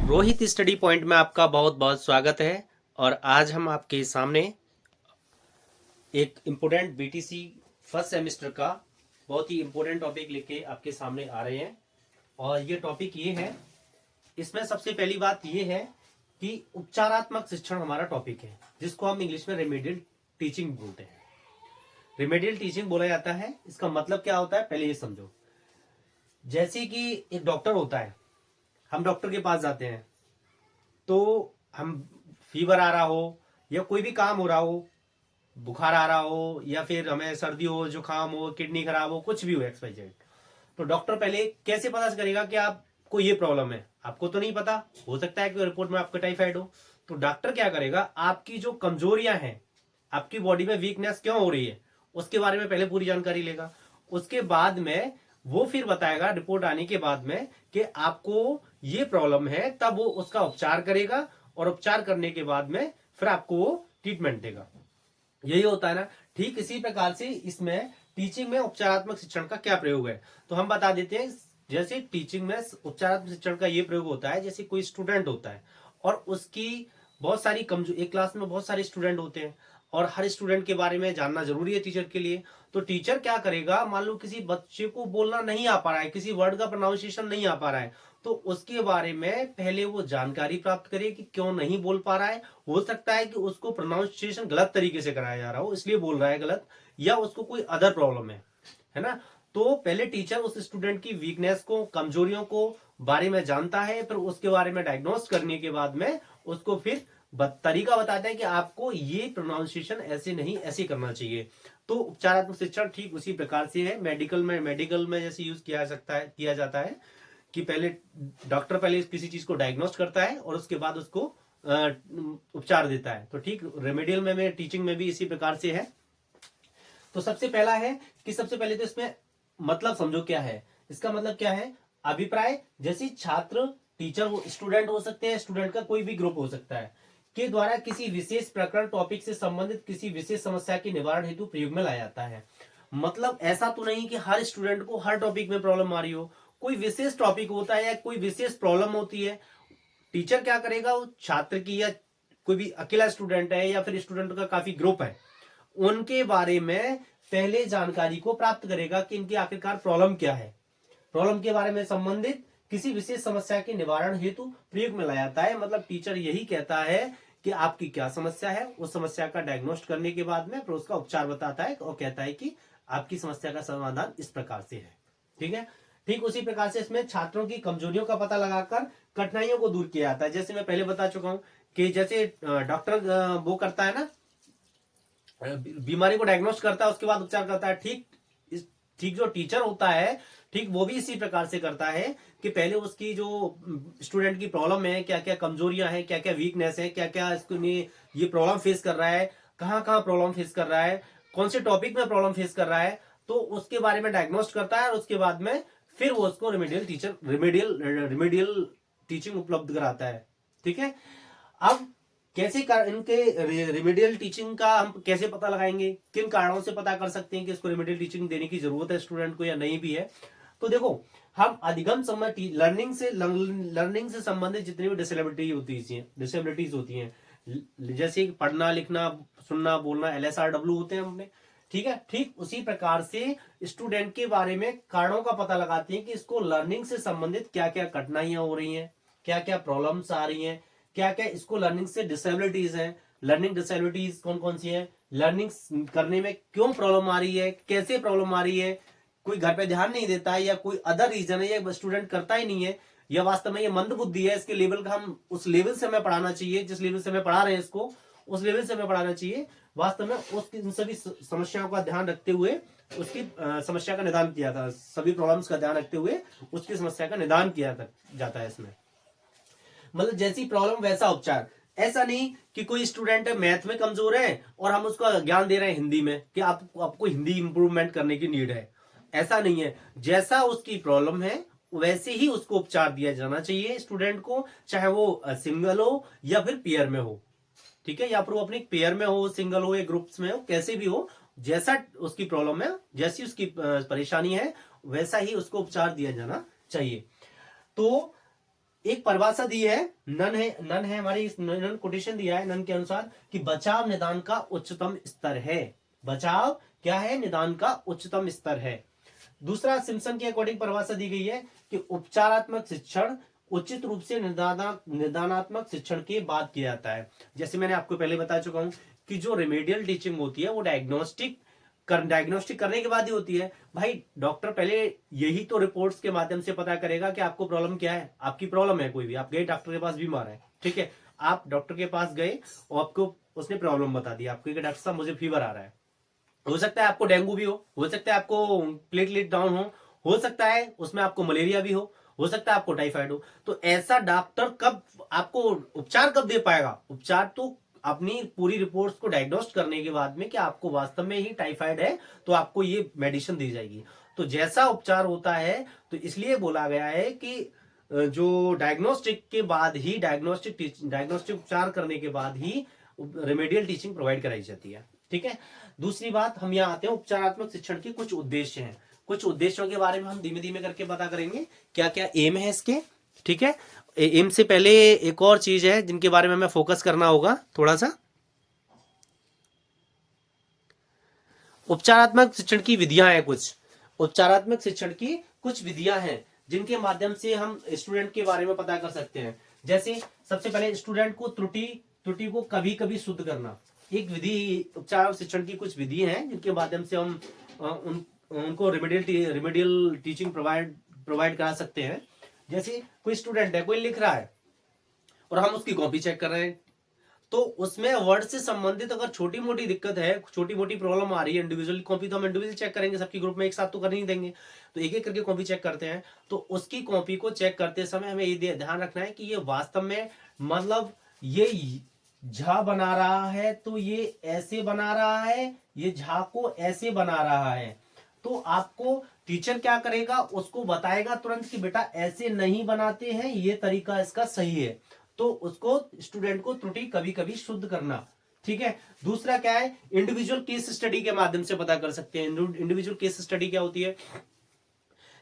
Rohit study point में आपका बहुत बहुत स्वागत है। और आज हम आपके सामने एक इम्पोर्टेंट बीटीसी फर्स्ट सेमेस्टर का बहुत ही इम्पोर्टेंट टॉपिक लेके आपके सामने आ रहे हैं। और ये टॉपिक ये है, इसमें सबसे पहली बात ये है कि उपचारात्मक शिक्षण हमारा टॉपिक है, जिसको हम इंग्लिश में रेमेडियल टीचिंग बोलते हैं। रेमेडियल टीचिंग बोला जाता है, इसका मतलब क्या होता है पहले ये समझो। जैसे कि एक डॉक्टर होता है, हम डॉक्टर के पास जाते हैं तो हम फीवर आ रहा हो या कोई भी काम हो रहा हो, बुखार आ रहा हो या फिर हमें सर्दी हो, जुकाम हो, किडनी खराब हो, कुछ भी हो XYZ, तो डॉक्टर पहले कैसे पता करेगा कि आपको ये प्रॉब्लम है? आपको तो नहीं पता, हो सकता है कि रिपोर्ट में आपका टाइफाइड हो। तो डॉक्टर क्या करेगा, आपकी जो कमजोरियां हैं, आपकी बॉडी में वीकनेस क्यों हो रही है, उसके बारे में पहले पूरी जानकारी लेगा। उसके बाद में वो फिर बताएगा रिपोर्ट आने के बाद में कि आपको ये प्रॉब्लम है, तब वो उसका उपचार करेगा और उपचार करने के बाद में फिर आपको वो ट्रीटमेंट देगा। यही होता है ना। ठीक इसी प्रकार से इसमें टीचिंग में उपचारात्मक शिक्षण का क्या प्रयोग है, तो हम बता देते हैं। जैसे टीचिंग में उपचारात्मक शिक्षण का ये प्रयोग होता है, जैसे कोई स्टूडेंट होता है और उसकी बहुत सारी कमजोर, एक क्लास में बहुत सारे स्टूडेंट होते हैं और हर स्टूडेंट के बारे में जानना जरूरी है टीचर के लिए। तो टीचर क्या करेगा, मान लो किसी बच्चे को बोलना नहीं आ पा रहा है, किसी वर्ड का प्रोनाउंसिएशन नहीं आ पा रहा है, तो उसके बारे में पहले वो जानकारी प्राप्त करे कि क्यों नहीं बोल पा रहा है। हो सकता है कि उसको प्रोनाउंसिएशन गलत तरीके से कराया जा रहा हो, इसलिए बोल रहा है गलत, या उसको कोई अदर प्रॉब्लम है ना। तो पहले टीचर उस स्टूडेंट की वीकनेस को, कमजोरियों को बारे में जानता है, फिर उसके बारे में डायग्नोस करने के बाद में उसको फिर तरीका बताता है कि आपको ये प्रोनाउंसिएशन ऐसे नहीं, ऐसे करना चाहिए। तो उपचारात्मक शिक्षण ठीक उसी प्रकार से है। मेडिकल में जैसे यूज किया जाता है कि पहले डॉक्टर पहले किसी चीज को डायग्नोस्ट करता है और उसके बाद उसको उपचार देता है। तो ठीक रेमेडियल में टीचिंग में भी इसी प्रकार से है। तो सबसे पहला है कि सबसे पहले तो इसमें मतलब समझो क्या है। इसका मतलब क्या है, अभिप्राय। जैसे छात्र, टीचर, स्टूडेंट हो सकते हैं, स्टूडेंट का कोई भी ग्रुप हो सकता है, के द्वारा किसी विशेष प्रकरण, टॉपिक से संबंधित किसी विशेष समस्या के निवारण हेतु प्रयोग में लाया जाता है। मतलब ऐसा तो नहीं कि हर स्टूडेंट को हर टॉपिक में प्रॉब्लम आ रही हो, कोई विशेष टॉपिक होता है या कोई विशेष प्रॉब्लम होती है। टीचर क्या करेगा, वो छात्र की, या कोई भी अकेला स्टूडेंट है या फिर स्टूडेंट का काफी ग्रुप है, उनके बारे में पहले जानकारी को प्राप्त करेगा कि इनकी आखिरकार प्रॉब्लम क्या है। प्रॉब्लम के बारे में संबंधित किसी विशेष समस्या के निवारण हेतु प्रयोग में लाया जाता है। मतलब टीचर यही कहता है कि आपकी क्या समस्या है, उस समस्या का डायग्नोस्ट करने के बाद में फिर उसका उपचार बताता है और कहता है कि आपकी समस्या का समाधान इस प्रकार से है। ठीक है। ठीक उसी प्रकार से इसमें छात्रों की कमजोरियों का पता लगाकर कठिनाइयों को दूर किया जाता है। जैसे मैं पहले बता चुका हूं कि जैसे डॉक्टर वो करता है ना, बीमारी को डायग्नोस करता है, उसके बाद उपचार करता है। ठीक जो टीचर होता है, ठीक वो भी इसी प्रकार से करता है कि पहले उसकी जो स्टूडेंट की प्रॉब्लम है, क्या क्या कमजोरियां हैं, क्या क्या वीकनेस है, क्या क्या इसको ये प्रॉब्लम फेस कर रहा है, कहाँ कहाँ प्रॉब्लम फेस कर रहा है, कौन से टॉपिक में प्रॉब्लम फेस कर रहा है, तो उसके बारे में डायग्नोस्ट करता है और उसके बाद में फिर वो उसको रिमेडियल टीचिंग उपलब्ध कराता है। ठीक है। अब कैसे इनके रिमेडियल टीचिंग का हम कैसे पता लगाएंगे, किन कारणों से पता कर सकते हैं कि इसको रिमेडियल टीचिंग देने की जरूरत है स्टूडेंट को या नहीं भी है। तो देखो, हम अधिगम समय लर्निंग से संबंधित जितनी भी डिसेबिलिटीज होती हैं, जैसे पढ़ना, लिखना, सुनना, बोलना, LSRW होते हैं हमने। ठीक है। ठीक उसी प्रकार से स्टूडेंट के बारे में कारणों का पता लगाते हैं कि इसको लर्निंग से संबंधित क्या क्या कठिनाइयां हो रही हैं, क्या क्या प्रॉब्लम्स आ रही हैं, क्या क्या इसको लर्निंग से डिसेबिलिटीज है। लर्निंग डिसेबिलिटीज कौन कौन सी है, लर्निंग करने में क्यों प्रॉब्लम आ रही है, कैसे प्रॉब्लम आ रही है, कोई घर पे ध्यान नहीं देता है या कोई अदर रीजन है, या स्टूडेंट करता ही नहीं है, या वास्तव में ये मंद बुद्धि है, इसके लेवल का हम उस लेवल से हमें पढ़ाना चाहिए, जिस लेवल से हमें पढ़ा रहे हैं इसको उस लेवल से हमें पढ़ाना चाहिए। वास्तव में उसकी इन सभी समस्याओं का ध्यान रखते हुए उसकी समस्या का निदान किया था, सभी प्रॉब्लम्स का ध्यान रखते हुए उसकी समस्या का निदान किया जाता है इसमें। मतलब जैसी प्रॉब्लम वैसा उपचार। ऐसा नहीं कि कोई स्टूडेंट मैथ में कमजोर है और हम उसको ज्ञान दे रहे हैं हिंदी में कि आपको हिंदी इंप्रूवमेंट करने की नीड है। ऐसा नहीं है। जैसा उसकी प्रॉब्लम है वैसे ही उसको उपचार दिया जाना चाहिए स्टूडेंट को, चाहे वो सिंगल हो या फिर पेयर में हो। ठीक है। या फिर वो अपने पेयर में हो, सिंगल हो या ग्रुप्स में हो, कैसे भी हो, जैसा उसकी प्रॉब्लम है, जैसी उसकी परेशानी है, वैसा ही उसको उपचार दिया जाना चाहिए। तो एक परिभाषा दी है, नन है हमारी, इस नन कोटेशन दिया है नन के अनुसार कि बचाव निदान का उच्चतम स्तर है। बचाव क्या है? निदान का उच्चतम स्तर है। दूसरा, सिम्पसन के अकॉर्डिंग परिभाषा दी गई है कि उपचारात्मक शिक्षण उचित रूप से निदानात्मक शिक्षण के बाद किया जाता है। जैसे मैंने आपको पहले बता चुका हूं कि जो रेमेडियल टीचिंग होती है वो डायग्नोस्टिक करने के बाद ही होती है। भाई डॉक्टर पहले यही तो रिपोर्ट्स के माध्यम से पता करेगा कि आपको प्रॉब्लम क्या है। आपकी प्रॉब्लम है कोई भी, आप गए डॉक्टर के पास, बीमार है, ठीक है, आप डॉक्टर के पास गए और आपको उसने प्रॉब्लम बता दी, आपको कि डॉक्टर साहब मुझे फीवर आ रहा है। हो सकता है आपको डेंगू भी हो सकता है आपको प्लेटलेट डाउन हो सकता है उसमें आपको मलेरिया भी हो सकता है आपको टाइफाइड हो। तो ऐसा डॉक्टर कब आपको उपचार कब दे पाएगा? उपचार तो अपनी पूरी रिपोर्ट्स को डायग्नोस्ट करने के बाद में कि आपको वास्तव में ही टाइफाइड है तो आपको ये मेडिसिन दी जाएगी। तो जैसा उपचार होता है, तो इसलिए बोला गया है कि जो डायग्नोस्टिक के बाद ही डायग्नोस्टिक उपचार करने के बाद ही रेमेडियल टीचिंग प्रोवाइड कराई जाती है। ठीक है। दूसरी बात, हम यहाँ आते हैं उपचारात्मक शिक्षण के कुछ उद्देश्य हैं। कुछ उद्देश्यों के बारे में हम धीमे धीमे करके पता करेंगे क्या क्या एम है इसके। ठीक है। एम से पहले एक और चीज है जिनके बारे में हमें फोकस करना होगा थोड़ा सा। उपचारात्मक शिक्षण की विधियां हैं कुछ। उपचारात्मक शिक्षण की कुछ विधियां हैं जिनके माध्यम से हम स्टूडेंट के बारे में पता कर सकते हैं। जैसे सबसे पहले स्टूडेंट को त्रुटि को कभी कभी शुद्ध करना, एक विधि। उपचार शिक्षण की कुछ विधि हैं जिनके माध्यम से हम उनको रिमेडियल टीचिंग प्रोवाइड करा सकते हैं। जैसे कोई स्टूडेंट है, कोई लिख रहा है और हम उसकी कॉपी चेक कर रहे हैं, तो उसमें वर्ड से संबंधित अगर छोटी मोटी दिक्कत है, छोटी मोटी प्रॉब्लम आ रही है, इंडिविजुअल कॉपी तो हम इंडिविजुअल चेक करेंगे, सबकी ग्रुप में एक साथ तो कर नहीं देंगे, तो एक एक करके कॉपी चेक करते हैं। तो उसकी कॉपी को चेक करते समय हमें ये ध्यान रखना है कि ये वास्तव में मतलब ये झा बना रहा है तो ये ऐसे बना रहा है, ये झा को ऐसे बना रहा है। तो आपको टीचर क्या करेगा, उसको बताएगा तुरंत कि बेटा ऐसे नहीं बनाते हैं, ये तरीका इसका सही है। तो उसको स्टूडेंट को त्रुटि कभी कभी शुद्ध करना। ठीक है। दूसरा क्या है, इंडिविजुअल केस स्टडी के माध्यम से पता कर सकते हैं। इंडिविजुअल केस स्टडी क्या होती है?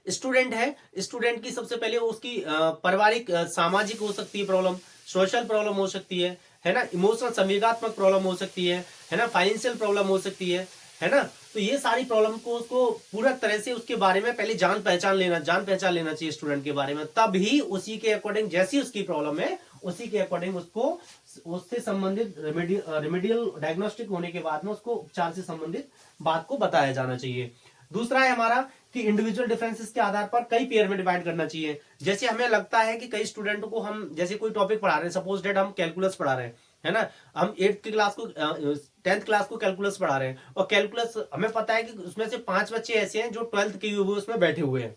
स्टूडेंट है, स्टूडेंट की सबसे पहले उसकी पारिवारिक सामाजिक हो सकती है प्रॉब्लम, सोशल प्रॉब्लम हो सकती है ना, इमोशनल संवेगात्मक प्रॉब्लम हो सकती है ना, फाइनेंशियल प्रॉब्लम हो सकती है ना। तो ये सारी प्रॉब्लम को उसको पूरा तरह से उसके बारे में पहले जान पहचान लेना चाहिए स्टूडेंट के बारे में। तब ही उसी के अकॉर्डिंग, जैसी उसकी प्रॉब्लम है उसी के अकॉर्डिंग उसको उससे संबंधित रेमेडियल डायग्नोस्टिक होने के बाद में उसको उपचार से संबंधित बात को बताया जाना चाहिए। दूसरा है हमारा कि इंडिविजुअल डिफरेंसेस के आधार पर कई पेयर में डिवाइड करना चाहिए। जैसे हमें लगता है कि कई स्टूडेंट को हम जैसे कोई टॉपिक पढ़ा रहे हैं, सपोज डेट हम कैलकुलस पढ़ा रहे हैं, है ना, हम 8th क्लास को 10th क्लास को कैलकुलस पढ़ा रहे हैं, और कैलकुलस हमें पता है कि उसमें से 5 बच्चे ऐसे हैं जो 12th के हुए उसमें बैठे हुए हैं।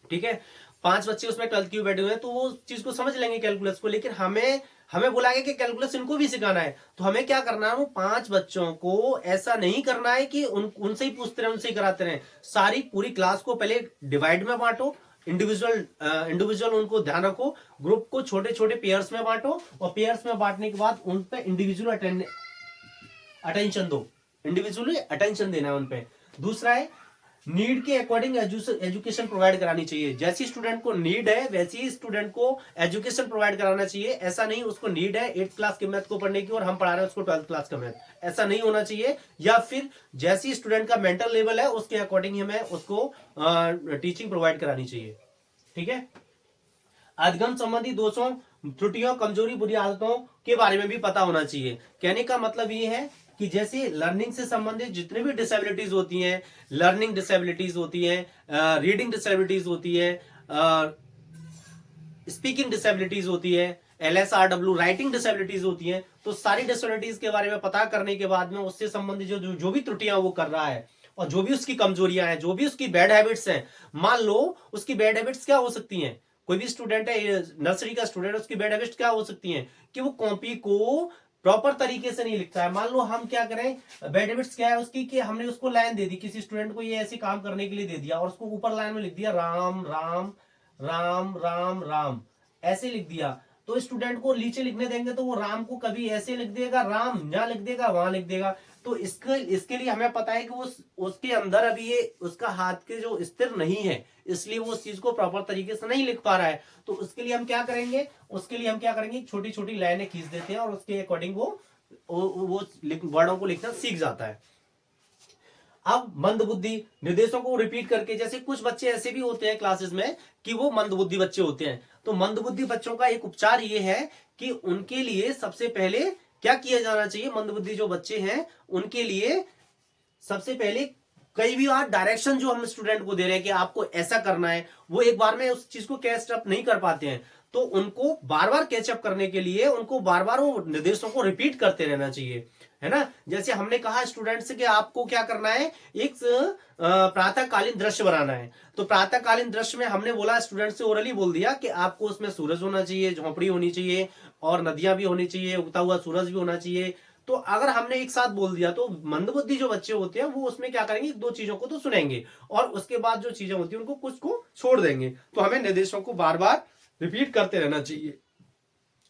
ठीक है, 5 बच्चे उसमें 12th के बैठे हुए हैं, तो वो चीज को समझ लेंगे कैलकुलस को, लेकिन हमें बोला गया कि कैलकुलस इनको भी सिखाना है। तो हमें क्या करना है, वो 5 बच्चों को ऐसा नहीं करना है कि उनसे ही पूछते रहे, उनसे ही कराते रहे। सारी पूरी क्लास को पहले डिवाइड में बांटो, इंडिविजुअल उनको ध्यान रखो, ग्रुप को छोटे छोटे पेयर्स में बांटो, और पेयर्स में बांटने के बाद उन पे इंडिविजुअल अटेंशन दो, इंडिविजुअली अटेंशन देना है उन पे। दूसरा है नीड के अकॉर्डिंग एजुकेशन प्रोवाइड करानी चाहिए। जैसी स्टूडेंट को नीड है वैसी ही स्टूडेंट को एजुकेशन प्रोवाइड कराना चाहिए। ऐसा नहीं उसको नीड है 8th क्लास के मैथ को पढ़ने की और हम पढ़ा रहे हैं उसको 12th क्लास का मैथ, ऐसा नहीं होना चाहिए। या फिर जैसी स्टूडेंट का मेंटल लेवल है उसके अकॉर्डिंग हमें उसको टीचिंग प्रोवाइड करानी चाहिए। ठीक है। अधिगम संबंधी दोषों, त्रुटियों, कमजोरी, बुरी आदतों के बारे में भी पता होना चाहिए। कहने का मतलब ये है कि जैसे लर्निंग से संबंधित जितने भी डिसेबिलिटीज होती हैं, लर्निंग डिसेबिलिटीज होती हैं, रीडिंग डिसेबिलिटीज होती है, स्पीकिंग डिसेबिलिटीज होती है, LSRW राइटिंग डिसेबिलिटीज होती हैं, तो सारी डिसेबिलिटीज के बारे में पता करने के बाद में उससे संबंधित जो भी त्रुटियां वो कर रहा है और जो भी उसकी कमजोरियां हैं, जो भी उसकी बैड हैबिट्स हैं, मान लो उसकी बैड हैबिट्स क्या हो सकती हैं, कोई भी स्टूडेंट है, नर्सरी का स्टूडेंट, उसकी बैड हैबिट्स क्या हो सकती हैं कि वो कॉपी को प्रॉपर तरीके से नहीं लिखता है। मान लो हम क्या करें, बैड हैबिट्स क्या है उसकी कि हमने उसको लाइन दे दी, किसी स्टूडेंट को ये ऐसे काम करने के लिए दे दिया और उसको ऊपर लाइन में लिख दिया राम राम राम राम राम, ऐसे लिख दिया। तो स्टूडेंट को नीचे लिखने देंगे तो वो राम को कभी ऐसे लिख देगा, राम यहाँ लिख देगा, वहां लिख देगा। तो इसके लिए हमें पता है कि वो उसके अंदर अभी ये उसका हाथ के जो स्थिर नहीं है, इसलिए वो उस चीज को प्रॉपर तरीके से नहीं लिख पा रहा है। तो उसके लिए हम क्या करेंगे, छोटी छोटी लाइनें खींच देते हैं और उसके अकॉर्डिंग वो वर्डों को लिखना सीख जाता है। अब मंदबुद्धि निर्देशों को रिपीट करके, जैसे कुछ बच्चे ऐसे भी होते हैं क्लासेस में कि वो मंदबुद्धि बच्चे होते हैं, तो मंदबुद्धि बच्चों का एक उपचार ये है कि उनके लिए सबसे पहले क्या किया जाना चाहिए। मंदबुद्धि जो बच्चे हैं उनके लिए सबसे पहले कई भी बार डायरेक्शन जो हम स्टूडेंट को दे रहे हैं कि आपको ऐसा करना है, वो एक बार में उस चीज को कैच अप नहीं कर पाते हैं, तो उनको बार बार कैचअप करने के लिए उनको बार बार वो निर्देशों को रिपीट करते रहना चाहिए, है ना। जैसे हमने कहा स्टूडेंट से कि आपको क्या करना है, एक प्रातःकालीन दृश्य बनाना है। तो प्रातःकालीन दृश्य में हमने बोला, स्टूडेंट से ओरली बोल दिया कि आपको उसमें सूरज होना चाहिए, झोपड़ी होनी चाहिए और नदियां भी होनी चाहिए, उगता हुआ सूरज भी होना चाहिए। तो अगर हमने एक साथ बोल दिया तो मंदबुद्धि जो बच्चे होते हैं वो उसमें क्या करेंगे, दो चीजों को तो सुनेंगे और उसके बाद जो चीजें होती है उनको कुछ को छोड़ देंगे। तो हमें निर्देशों को बार बार रिपीट करते रहना चाहिए।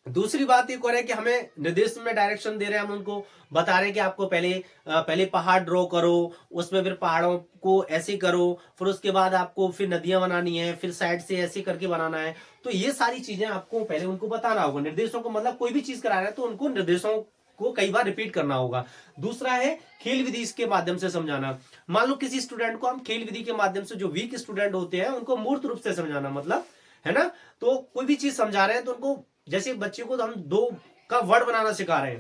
दूसरी बात एक और है कि हमें निर्देश में डायरेक्शन दे रहे हैं, हम उनको बता रहे हैं कि आपको पहले पहाड़ ड्रॉ करो, उसमें फिर पहाड़ों को ऐसे करो, फिर उसके बाद आपको फिर नदियां बनानी है, फिर साइड से ऐसे करके बनाना है। तो ये सारी चीजें आपको पहले उनको बताना होगा। निर्देशों को मतलब कोई भी चीज करा रहे हैं तो उनको निर्देशों को कई बार रिपीट करना होगा। दूसरा है खेल विधि के माध्यम से समझाना। मान लो किसी स्टूडेंट को हम खेल विधि के माध्यम से, जो वीक स्टूडेंट होते हैं उनको मूर्त रूप से समझाना, मतलब, है ना। तो कोई भी चीज समझा रहे हैं तो उनको, जैसे बच्चे को हम दो का वर्ड बनाना सिखा रहे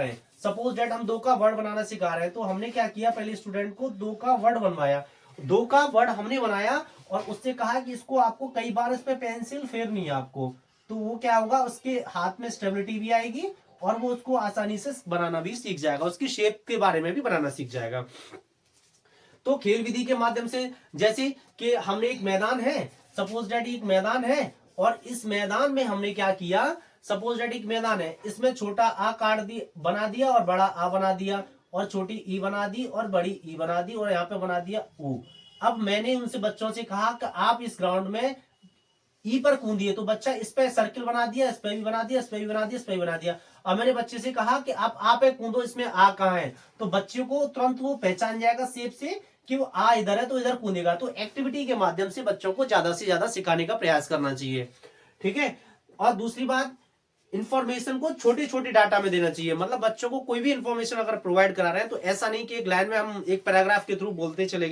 हैं, सपोज डेट हम दो का वर्ड बनाना सिखा रहे हैं, तो हमने क्या किया, पहले स्टूडेंट को दो का वर्ड बनवाया, दो का वर्ड हमने बनाया और उससे कहा कि इसको आपको कई बार इस पे पेंसिल फेरनी है आपको, तो वो क्या होगा, उसके हाथ में स्टेबिलिटी भी आएगी और वो उसको आसानी से बनाना भी सीख जाएगा, उसकी शेप के बारे में भी बनाना सीख जाएगा। तो खेल विधि के माध्यम से, जैसे कि हमने एक मैदान है, सपोज डेट एक मैदान है और इस मैदान में हमने क्या किया, सपोज डेट एक मैदान है, इसमें छोटा आ बना दिया और बड़ा आ बना दिया और छोटी ई बना दी और बड़ी ई बना दी और यहाँ पे बना दिया ऊ। अब मैंने उनसे बच्चों से कहा कि आप इस ग्राउंड में ई पर कूदिए, तो बच्चा इस पे सर्किल बना दिया, इस पे भी बना दिया, इस पे भी बना दिया, इस पे भी बना दिया। अब मैंने बच्चे से कहा कि आप पे कूदो, इसमें आ कहाँ है, तो बच्चे को तुरंत वो पहचान जाएगा शेप से कि वो आ इधर है तो इधर कूदेगा। तो एक्टिविटी के माध्यम से बच्चों को ज्यादा से ज्यादा सिखाने का प्रयास करना चाहिए, ठीक है। और दूसरी बात, इंफॉर्मेशन को छोटे छोटे डाटा में देना चाहिए। मतलब बच्चों को कोई भी इंफॉर्मेशन अगर प्रोवाइड करा रहे हैं तो ऐसा नहीं कि एक लाइन में हम एक पैराग्राफ के थ्रू बोलते चले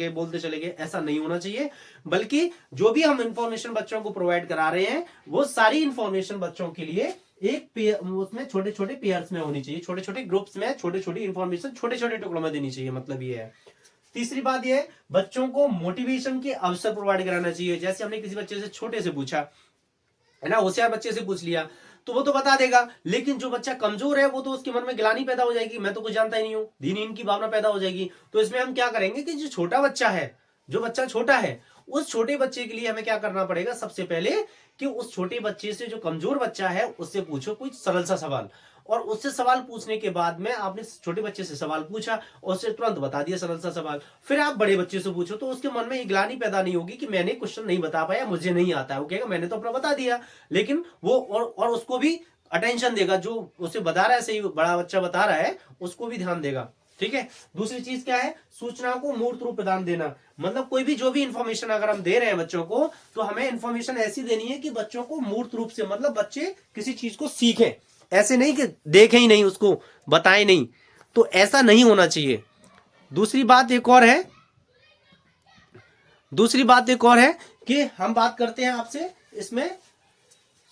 गए, ऐसा नहीं होना चाहिए। बल्कि जो भी हम इंफॉर्मेशन बच्चों को प्रोवाइड करा रहे हैं वो सारी इंफॉर्मेशन बच्चों के लिए एक उसमें छोटे छोटे पेयर्स में होनी चाहिए, छोटे छोटे ग्रुप्स में छोटे छोटी इंफॉर्मेशन छोटे छोटे टुकड़ों में देनी चाहिए, मतलब ये है। तीसरी बात ये है, बच्चों को मोटिवेशन के अवसर प्रोवाइड कराना चाहिए। जैसे हमने किसी बच्चे से छोटे से पूछा, है ना, होशियार बच्चे से पूछ लिया तो वो तो बता देगा, लेकिन जो बच्चा कमजोर है वो तो उसके मन में गिलानी पैदा हो जाएगी, मैं तो कुछ जानता ही नहीं हूं, दीनहीन की भावना पैदा हो जाएगी। तो इसमें हम क्या करेंगे कि जो बच्चा छोटा है उस छोटे बच्चे के लिए हमें क्या करना पड़ेगा, सबसे पहले कि उस छोटे बच्चे से, जो कमजोर बच्चा है, उससे पूछो कोई सरल सा सवाल, और उससे सवाल पूछने के बाद में आपने छोटे बच्चे से सवाल पूछा और उससे तुरंत बता दिया सरल सा सवाल, फिर आप बड़े बच्चे से पूछो तो उसके मन में ग्लानि पैदा नहीं होगी कि मैंने क्वेश्चन नहीं बता पाया, मुझे नहीं आता है, वो कहेगा मैंने तो अपना बता दिया। लेकिन वो और उसको भी अटेंशन देगा, जो उसे बता रहा है, सही बड़ा बच्चा बता रहा है उसको भी ध्यान देगा, ठीक है। दूसरी चीज क्या है, सूचनाओं को मूर्त रूप प्रदान देना। मतलब कोई भी जो भी इंफॉर्मेशन अगर हम दे रहे हैं बच्चों को, तो हमें इंफॉर्मेशन ऐसी देनी है कि बच्चों को मूर्त रूप से, मतलब बच्चे किसी चीज को सीखें, ऐसे नहीं कि देखें ही नहीं, उसको बताएं नहीं, तो ऐसा नहीं होना चाहिए। दूसरी बात एक और है कि हम बात करते हैं आपसे, इसमें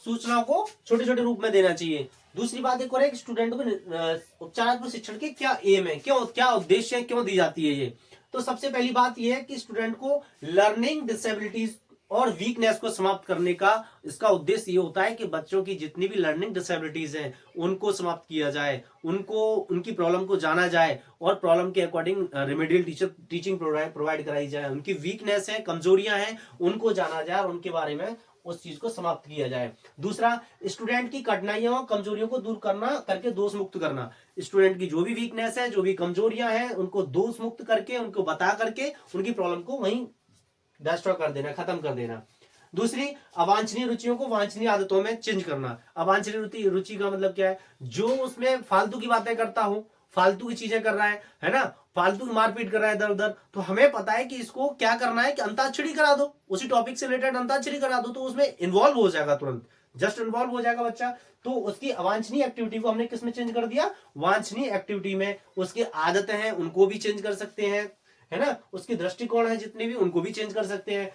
सूचनाओं को छोटे छोटे रूप में देना चाहिए। दूसरी बात एक और है कि स्टूडेंट को उपचारात्मक शिक्षण के क्या एम है, क्या उद्देश्य है, क्यों दी जाती है ये। तो सबसे पहली बात यह है कि स्टूडेंट को लर्निंग डिसेबिलिटीज और वीकनेस को समाप्त करने का इसका उद्देश्य ये होता है कि बच्चों की जितनी भी लर्निंग डिसेबिलिटीज हैं उनको समाप्त किया जाए, उनको उनकी प्रॉब्लम को जाना जाए और प्रॉब्लम के अकॉर्डिंग रेमेडियल टीचिंग प्रोवाइड कराई जाए। उनकी वीकनेस है, कमजोरियां हैं, उनको जाना जाए और उनके बारे में उस चीज को समाप्त किया जाए। दूसरा, स्टूडेंट की कठिनाइयों और कमजोरियों को दूर करके दोष मुक्त करना। स्टूडेंट की जो भी वीकनेस है, जो भी कमजोरियां हैं, उनको दोष मुक्त करके, उनको बता करके उनकी प्रॉब्लम को वहीं डिस्ट्रॉय कर देना, खत्म कर देना। दूसरी, अवांछनीय रुचियों को वांछनीय आदतों में चेंज करना। अवांछनीय रुचि का मतलब क्या है, जो उसमें फालतू की बातें करता हूं फालतू की चीजें कर रहा है ना, फालतू की मारपीट कर रहा है इधर उधर, तो हमें पता है कि इसको क्या करना है कि अंताक्षरी करा दो, उसी टॉपिक से रिलेटेड अंताक्षरी करा दो, तो उसमें इन्वॉल्व हो जाएगा, तुरंत जस्ट इन्वॉल्व हो जाएगा बच्चा। तो उसकी अवांछनीय एक्टिविटी को हमने किस में चेंज कर दिया, वांछनीय एक्टिविटी में। उसकी आदतें हैं उनको भी चेंज कर सकते हैं, है ना, उसकी दृष्टिकोण है जितने भी उनको भी चेंज कर सकते हैं।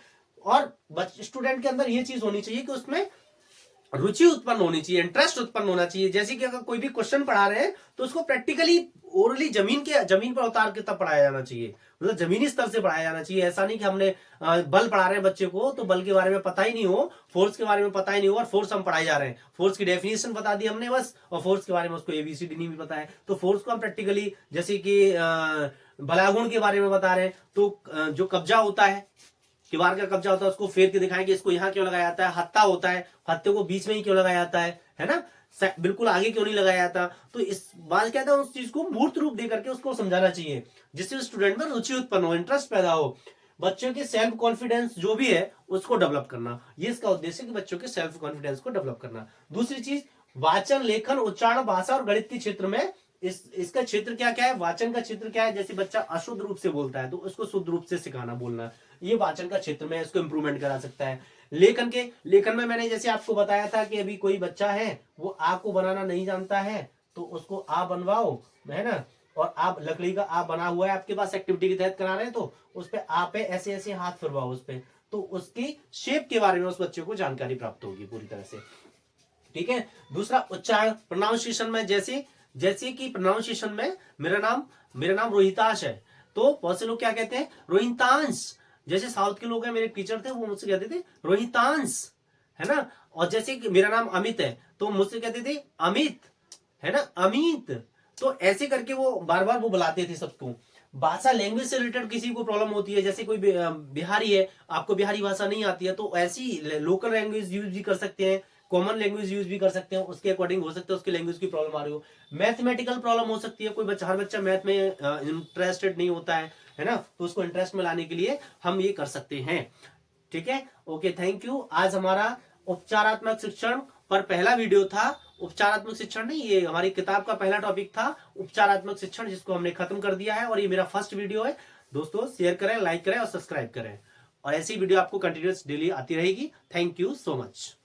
और स्टूडेंट के अंदर ये चीज होनी चाहिए कि उसमें रुचि उत्पन्न होनी चाहिए, इंटरेस्ट उत्पन्न होना चाहिए। जैसे कि अगर कोई भी क्वेश्चन पढ़ा रहे हैं तो उसको प्रैक्टिकली ओरली जमीन पर उतार के तब पढ़ाया जाना चाहिए, मतलब जमीनी स्तर से पढ़ाया जाना चाहिए। ऐसा नहीं कि हमने बल पढ़ा रहे हैं बच्चे को तो बल के बारे में पता ही नहीं हो, फोर्स के बारे में पता ही नहीं हो, और फोर्स हम पढ़ाए जा रहे हैं, फोर्स की डेफिनेशन बता दी हमने बस, और फोर्स के बारे में उसको एबीसीडी नहीं भी पता है। तो फोर्स को हम प्रैक्टिकली, जैसे कि बलागुण के बारे में बता रहे हैं, तो जो कब्जा होता है, किवाड़ का कब्जा होता है, उसको फेर के दिखाएंगे इसको यहाँ क्यों लगाया जाता है। हत्ता होता है, हत्ते को बीच में ही क्यों लगाया जाता है ना, बिल्कुल आगे क्यों नहीं लगाया जाता। तो इस बात कहता है उस चीज को मूर्त रूप दे करके उसको समझाना चाहिए, जिससे स्टूडेंट में रुचि उत्पन्न हो, इंटरेस्ट पैदा हो, बच्चों के सेल्फ कॉन्फिडेंस जो भी है उसको डेवलप करना। ये इसका उद्देश्य है कि बच्चों के सेल्फ कॉन्फिडेंस को डेवलप करना। दूसरी चीज, वाचन, लेखन, उच्चारण, भाषा और गणित के क्षेत्र में इसका क्षेत्र क्या क्या है, वाचन का क्षेत्र क्या है। जैसे बच्चा अशुद्ध रूप से बोलता है तो उसको शुद्ध रूप से सिखाना बोलना, ये वाचन का क्षेत्र में इसको इंप्रूवमेंट करा सकता है। लेखन में मैंने जैसे आपको बताया था कि अभी कोई बच्चा है वो आ को बनाना नहीं जानता है, तो उसको आ बनवाओ, है ना, और आप लकड़ी का आ बना हुआ है आपके पास, एक्टिविटी के तहत करा रहे हैं, तो उस पे आ पे ऐसे ऐसे हाथ फिरवाओ उस पे, तो उसकी शेप के बारे में उस बच्चे को जानकारी प्राप्त होगी पूरी तरह से। ठीक है। दूसरा, उच्चारण, प्रोनाउंसिएशन में जैसे कि प्रोनाउंसिएशन में मेरा नाम रोहिताश है, तो बहुत से लोग क्या कहते हैं, रोहितांश। जैसे साउथ के लोग हैं, मेरे टीचर थे, वो मुझसे कहते थे रोहितांश, है ना। और जैसे कि मेरा नाम अमित है तो मुझसे कहते थे अमित, है ना, अमित। तो ऐसे करके वो बार बार वो बुलाते थे सबको। भाषा, लैंग्वेज से रिलेटेड किसी को प्रॉब्लम होती है, जैसे कोई बिहारी है, आपको बिहारी भाषा नहीं आती है, तो ऐसी लोकल लैंग्वेज यूज भी कर सकते हैं, कॉमन लैंग्वेज यूज भी कर सकते हैं, उसके अकॉर्डिंग हो सकता है उसकी लैंग्वेज की प्रॉब्लम आ रही हो। मैथमेटिकल प्रॉब्लम हो सकती है, कोई बच्चा, हर बच्चा मैथ में इंटरेस्टेड नहीं होता है ना, तो उसको इंटरेस्ट में लाने के लिए हम ये कर सकते हैं। ठीक है, ओके, थैंक यू। आज हमारा उपचारात्मक शिक्षण पर पहला वीडियो था। उपचारात्मक शिक्षण नहीं, ये हमारी किताब का पहला टॉपिक था, उपचारात्मक शिक्षण, जिसको हमने खत्म कर दिया है, और ये मेरा फर्स्ट वीडियो है। दोस्तों शेयर करें, लाइक करें और सब्सक्राइब करें, और ऐसी वीडियो आपको कंटिन्यूअस डेली आती रहेगी। Thank you so much.